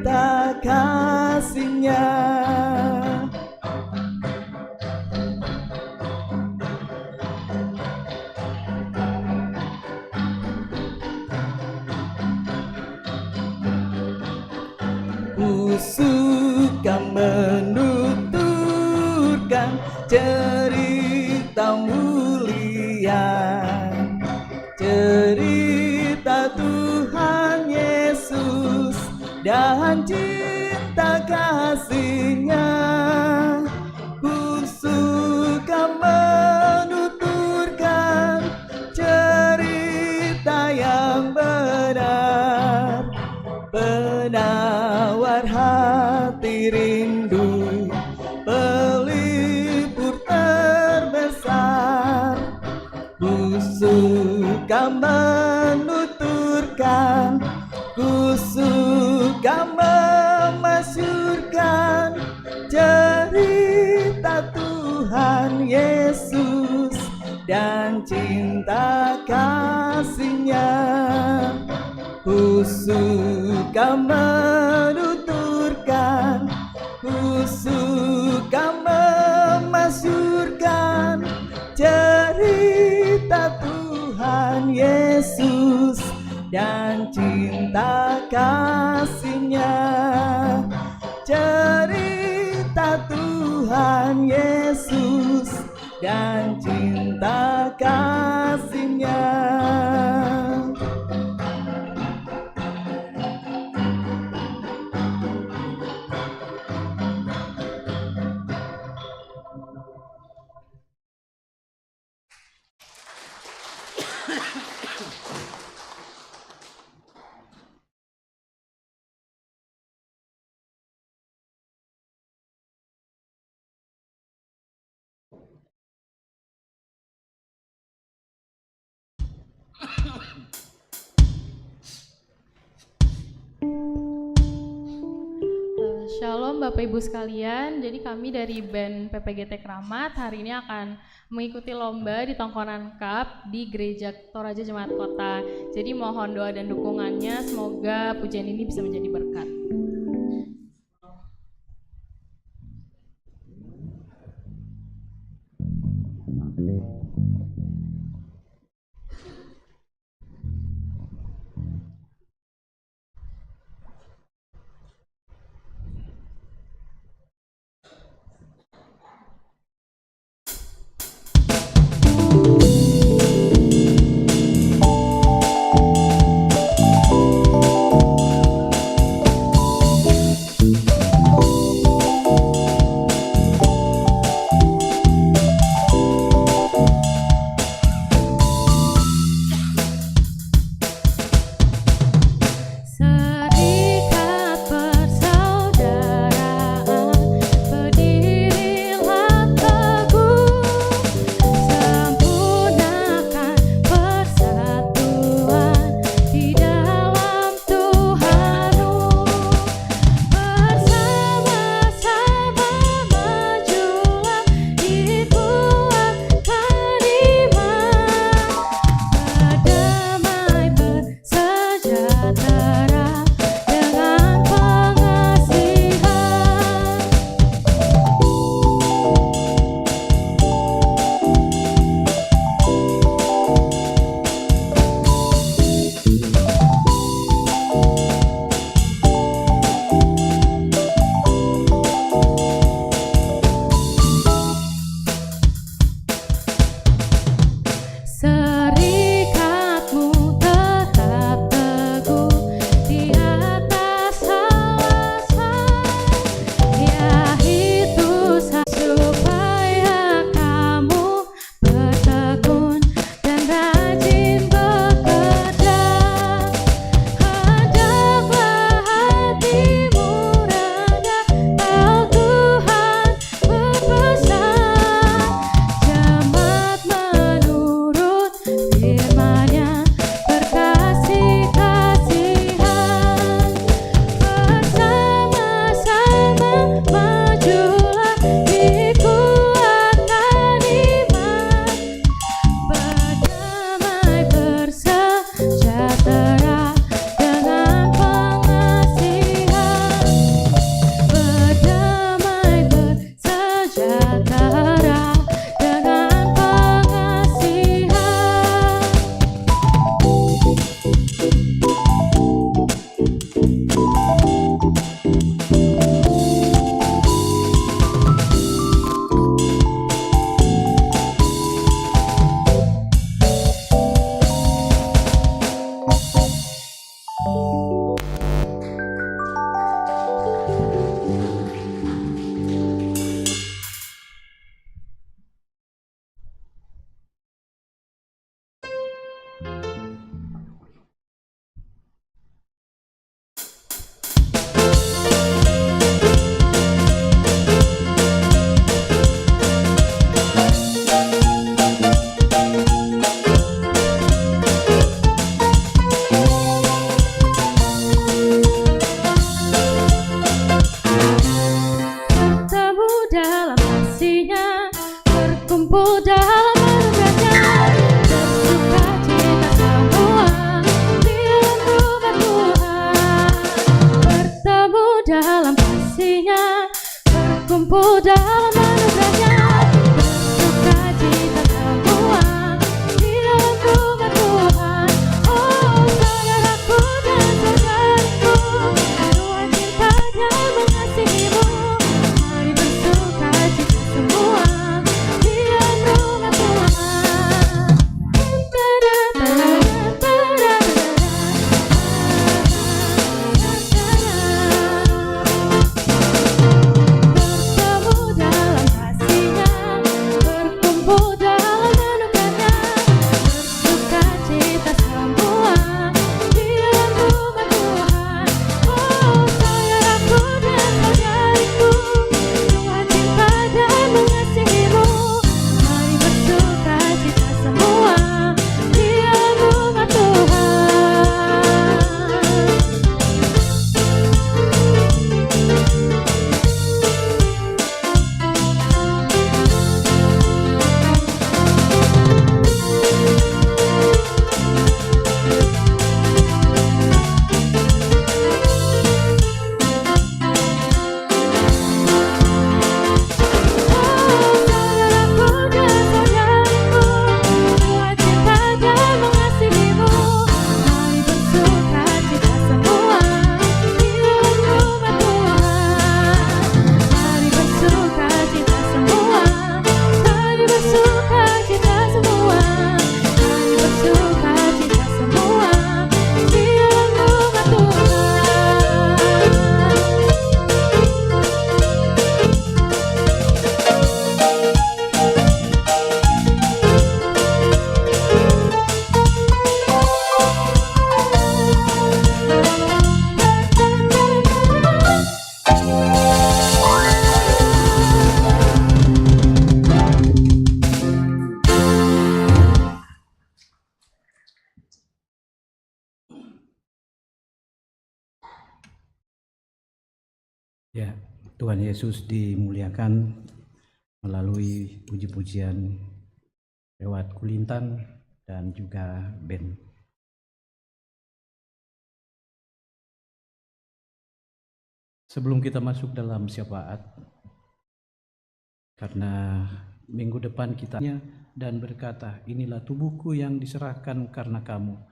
cinta kasih-Nya. Ku suka menuturkan cerita mulia, cerita Tuhan Yesus dan cinta kasih-Nya. Ku suka menuturkan cerita yang benar, penawar hati rindu, pelipur terbesar. Ku suka menuturkan, ku suka memasyurkan cerita Tuhan Yesus dan cinta kasih-Nya. Ku suka menuturkan, ku suka memasyurkan cerita Tuhan Yesus dan cinta kasih-Nya. Cerita Tuhan Yesus dan cinta kasih-Nya. Shalom Bapak Ibu sekalian, jadi kami dari band PPGT Keramat hari ini akan mengikuti lomba di Tongkonan Cup di Gereja Toraja Jemaat Kota. Jadi mohon doa dan dukungannya, semoga pujian ini bisa menjadi berkat. berkumpul dalam anugerahnya, bersuka cita semua di dalam rumah Tuhan. Oh saudaraku dan saudaraku, Tuhan cinta dan mengasihimu. Mari bersuka cita semua di dalam rumah Tuhan. Bertemu dalam kasih-Nya, berkumpul dalam anugerah-Nya, bersuka cita semua di dalam rumah Tuhan. Oh saudaraku dan saudariku, Tuhan cinta dan mengasihimu. Mari bersuka cita semua di dalam rumah Tuhan. Saudaraku dan saudariku, Tuhan cinta dan mengasihimu. Mari bersuka cita semua di dalam rumah Tuhan. Mari bersuka cita semua. Mari bersuka cita semua. Mari bersuka cita semua di dalam rumah Tuhan. Ya, Tuhan Yesus dimuliakan melalui puji-pujian lewat kulintan dan juga band. Sebelum kita masuk dalam syafaat, karena minggu depan kita dan berkata, inilah tubuhku yang diserahkan karena kamu.